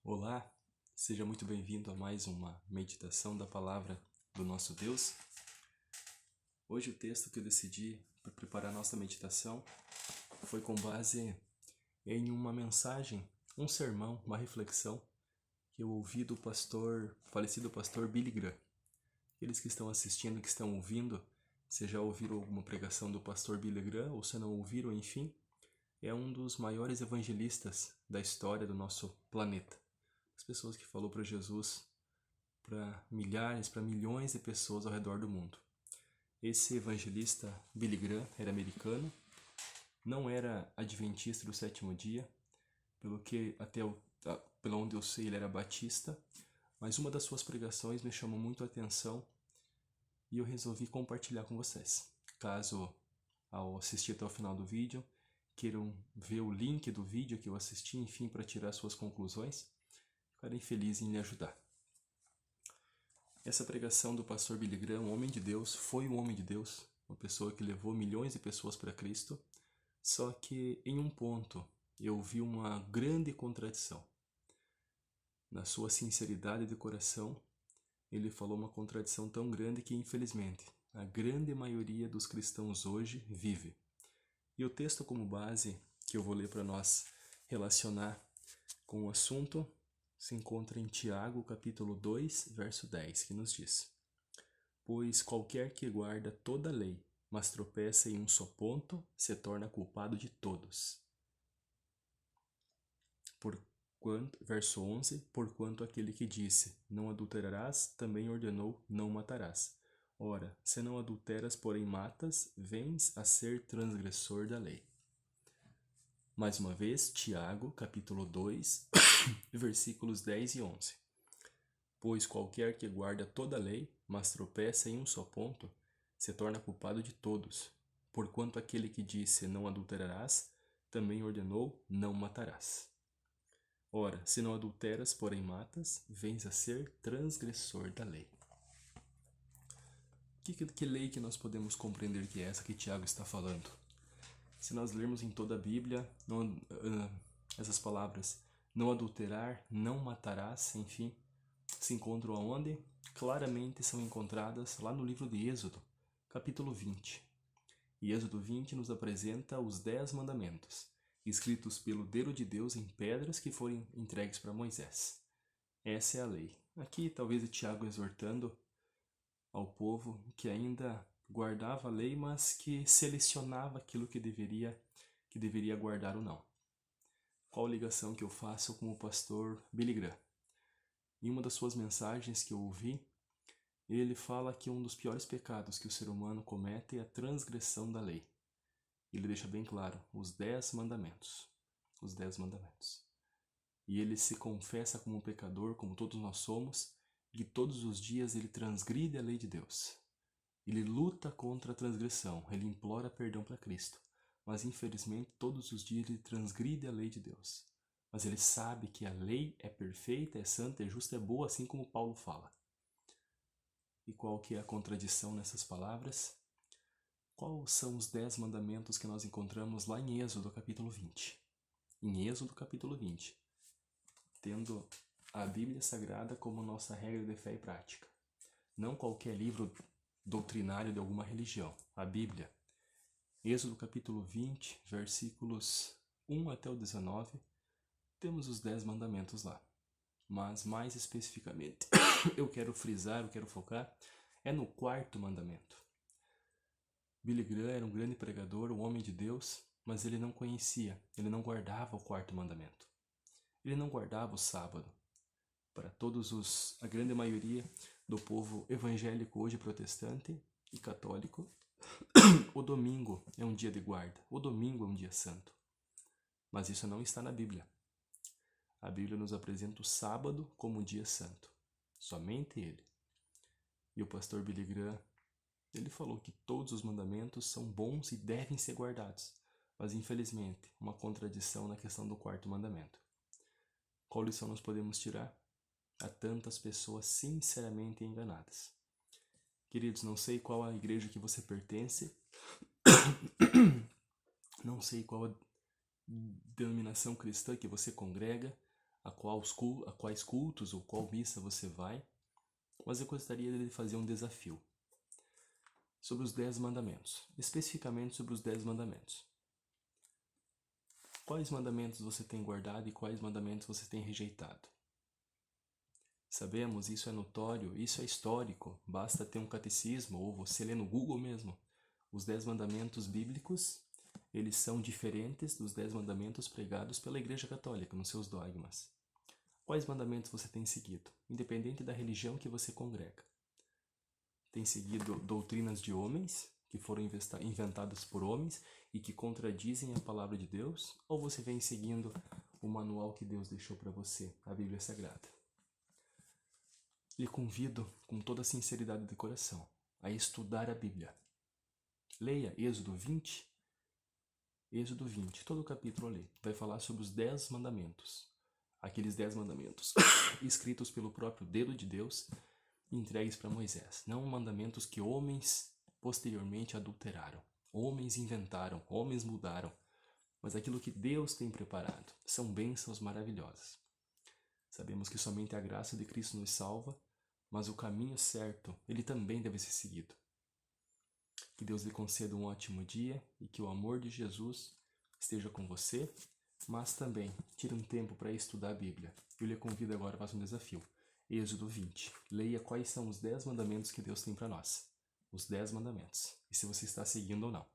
Olá, seja muito bem-vindo a mais uma meditação da palavra do nosso Deus. Hoje o texto que eu decidi para preparar a nossa meditação foi com base em uma mensagem, um sermão, uma reflexão que eu ouvi do falecido pastor Billy Graham. Aqueles que estão assistindo, que estão ouvindo, se já ouviram alguma pregação do pastor Billy Graham ou se não ouviram, enfim, é um dos maiores evangelistas da história do nosso planeta. As pessoas que falou para Jesus, para milhares, para milhões de pessoas ao redor do mundo. Esse evangelista Billy Graham era americano, não era adventista do sétimo dia, pelo onde eu sei ele era batista, mas uma das suas pregações me chamou muito a atenção e eu resolvi compartilhar com vocês. Caso, ao assistir até o final do vídeo, queiram ver o link do vídeo que eu assisti, enfim, para tirar suas conclusões, ficarei feliz em lhe ajudar. Essa pregação do pastor Billy Graham, um homem de Deus, foi um homem de Deus, uma pessoa que levou milhões de pessoas para Cristo, só que em um ponto eu vi uma grande contradição. Na sua sinceridade de coração, ele falou uma contradição tão grande que, infelizmente, a grande maioria dos cristãos hoje vive. E o texto como base que eu vou ler para nós relacionar com o assunto se encontra em Tiago, capítulo 2, verso 10, que nos diz: Pois qualquer que guarda toda a lei, mas tropeça em um só ponto, se torna culpado de todos. Verso 11, porquanto aquele que disse, não adulterarás, também ordenou, não matarás. Ora, se não adulteras, porém matas, vens a ser transgressor da lei. Mais uma vez, Tiago, capítulo 2, versículos 10 e 11. Pois qualquer que guarda toda a lei, mas tropeça em um só ponto, se torna culpado de todos. Porquanto aquele que disse, não adulterarás, também ordenou, não matarás. Ora, se não adulteras, porém matas, vens a ser transgressor da lei. Que lei que nós podemos compreender que é essa que Tiago está falando? Se nós lermos em toda a Bíblia essas palavras, não adulterar, não matarás, enfim, se encontram aonde? Claramente são encontradas lá no livro de Êxodo, capítulo 20. E Êxodo 20 nos apresenta os 10 mandamentos, escritos pelo dedo de Deus em pedras que foram entregues para Moisés. Essa é a lei. Aqui talvez o Tiago exortando ao povo que ainda guardava a lei, mas que selecionava aquilo que deveria guardar ou não. Qual ligação que eu faço com o pastor Billy Graham? Em uma das suas mensagens que eu ouvi, ele fala que um dos piores pecados que o ser humano comete é a transgressão da lei. Ele deixa bem claro, os 10 mandamentos. Os 10 mandamentos. E ele se confessa como um pecador, como todos nós somos, e todos os dias ele transgride a lei de Deus. Ele luta contra a transgressão, ele implora perdão para Cristo. Mas infelizmente todos os dias ele transgride a lei de Deus. Mas ele sabe que a lei é perfeita, é santa, é justa, é boa, assim como Paulo fala. E qual que é a contradição nessas palavras? Quais são os 10 mandamentos que nós encontramos lá em Êxodo capítulo 20? Em Êxodo capítulo 20, tendo a Bíblia Sagrada como nossa regra de fé e prática. Não qualquer livro doutrinário de alguma religião, a Bíblia. Êxodo capítulo 20, versículos 1 até o 19, temos os 10 mandamentos lá. Mas mais especificamente, eu quero focar, é no 4º mandamento. Billy Graham era um grande pregador, um homem de Deus, mas ele não conhecia, ele não guardava o 4º mandamento. Ele não guardava o sábado. Para a grande maioria do povo evangélico hoje protestante e católico, o domingo é um dia de guarda, o domingo é um dia santo. Mas isso não está na Bíblia. A Bíblia nos apresenta o sábado como um dia santo. Somente ele. E o pastor Billy Graham, ele falou que todos os mandamentos são bons e devem ser guardados. Mas infelizmente, uma contradição na questão do 4º mandamento. Qual lição nós podemos tirar? Há tantas pessoas sinceramente enganadas. Queridos, não sei qual a igreja que você pertence, não sei qual a denominação cristã que você congrega, a quais cultos ou qual missa você vai, mas eu gostaria de fazer um desafio sobre os 10 mandamentos, especificamente sobre os 10 mandamentos. Quais mandamentos você tem guardado e quais mandamentos você tem rejeitado? Sabemos, isso é notório, isso é histórico, basta ter um catecismo ou você ler no Google mesmo. Os 10 mandamentos bíblicos, eles são diferentes dos 10 mandamentos pregados pela Igreja Católica nos seus dogmas. Quais mandamentos você tem seguido, independente da religião que você congrega? Tem seguido doutrinas de homens, que foram inventadas por homens e que contradizem a palavra de Deus? Ou você vem seguindo o manual que Deus deixou para você, a Bíblia Sagrada? Lhe convido, com toda a sinceridade de coração, a estudar a Bíblia. Leia Êxodo 20, todo o capítulo ali, vai falar sobre os 10 mandamentos. Aqueles 10 mandamentos escritos pelo próprio dedo de Deus e entregues para Moisés. Não mandamentos que homens posteriormente adulteraram, homens inventaram, homens mudaram, mas aquilo que Deus tem preparado. São bênçãos maravilhosas. Sabemos que somente a graça de Cristo nos salva, mas o caminho certo, ele também deve ser seguido. Que Deus lhe conceda um ótimo dia e que o amor de Jesus esteja com você, mas também tire um tempo para estudar a Bíblia. Eu lhe convido agora para um desafio. Êxodo 20. Leia quais são os 10 mandamentos que Deus tem para nós. Os 10 mandamentos. E se você está seguindo ou não.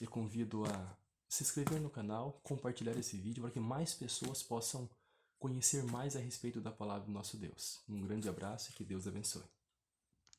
Eu convido a se inscrever no canal, compartilhar esse vídeo para que mais pessoas possam conhecer mais a respeito da palavra do nosso Deus. Um grande abraço e que Deus abençoe.